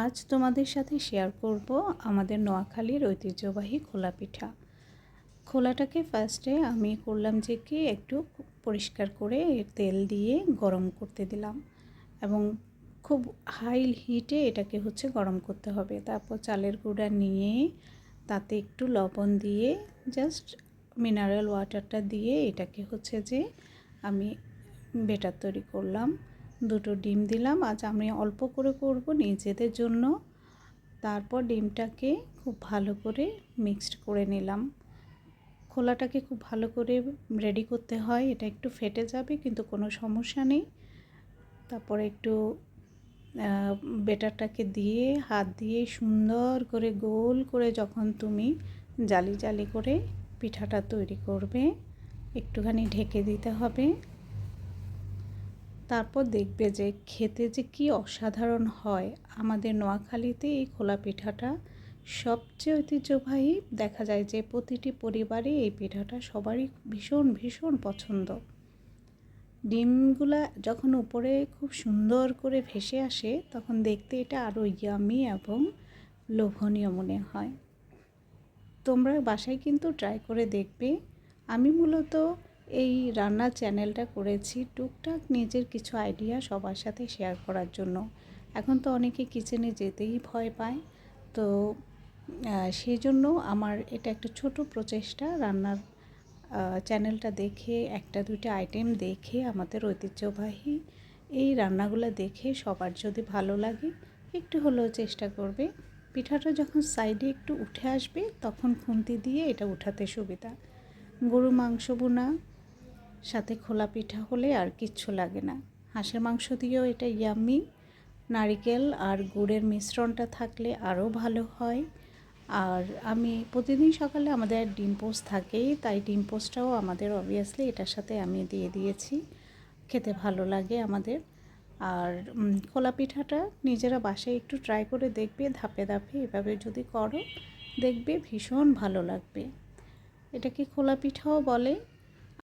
আজ তোমাদের সাথে শেয়ার করব আমাদের নোয়াখালীর ঐতিহ্যবাহী খোলা পিঠা। খোলাটাকে ফার্স্টে আমি করলাম যে কি একটু পরিষ্কার করে তেল দিয়ে গরম করতে দিলাম এবং খুব হাই হিটে এটাকে গরম করতে হবে। তারপর চালের গুঁড়া নিয়ে তাতে একটু লবণ দিয়ে জাস্ট মিনারেল ওয়াটারটা দিয়ে এটাকে যে আমি বেটার তৈরি করলাম। দুটো ডিম দিলাম, আজ আমি অল্প করে করব নিজেদের জন্য। তারপর ডিমটাকে খুব ভালো করে মিক্সড করে নিলাম। খোলাটাকে খুব ভালো করে রেডি করতে হয়, এটা একটু ফেটে যাবে কিন্তু কোনো সমস্যা নেই। তারপরে একটু বেটারটাকে দিয়ে হাত দিয়ে সুন্দর করে গোল করে যখন তুমি জালি জালি করে পিঠাটা তৈরি করবে, একটুখানি ঢেকে দিতে হবে। তারপর দেখবে যে খেতে যে কি অসাধারণ হয়। আমাদের নোয়াখালীতে এই খোলা পিঠাটা সবচেয়ে ঐতিহ্যবাহী। দেখা যায় যে প্রতিটি পরিবারে এই পিঠাটা সবারই ভীষণ ভীষণ পছন্দ। ডিমগুলা যখন উপরে খুব সুন্দর করে ভেসে আসে তখন দেখতে এটা আরও ইয়ামি এবং লোভনীয় মনে হয়। তোমরা বাসায় কিন্তু ট্রাই করে দেখবে। আমি মূলত এই রান্নার চ্যানেলটা করেছি টুকটাক নিজের কিছু আইডিয়া সবার সাথে শেয়ার করার জন্য। এখন তো অনেকে কিচেনে যেতেই ভয় পায়, তো সেই জন্য আমার এটা একটা ছোট প্রচেষ্টা। রান্নার চ্যানেলটা দেখে একটা দুটো আইটেম দেখে আমাদের ঐতিহ্যবাহী এই রান্নাগুলো দেখে সবার যদি ভালো লাগে একটু হলেও চেষ্টা করবে। পিঠাটা যখন সাইডে একটু উঠে আসবে তখন খুন্তি দিয়ে এটা উঠাতে সুবিধা। গরু মাংস বোনা সাথে খোলা পিঠা হলে আর কিচ্ছু লাগে না। হাঁসের মাংস দিয়েও এটা ইয়াম্মি। নারিকেল আর গুড়ের মিশ্রণটা থাকলে আরও ভালো হয়। আর আমি প্রতিদিন সকালে আমাদের ডিম পোস্ট থাকেই, তাই ডিম পোস্টটাও আমাদের অবভিয়াসলি এটার সাথে আমি দিয়ে দিয়েছি। খেতে ভালো লাগে আমাদের। আর খোলা পিঠাটা নিজেরা বাসায় একটু ট্রাই করে দেখবে, ধাপে ধাপে এভাবে যদি করো দেখবে ভীষণ ভালো লাগবে। এটাকে খোলা পিঠাও বলে।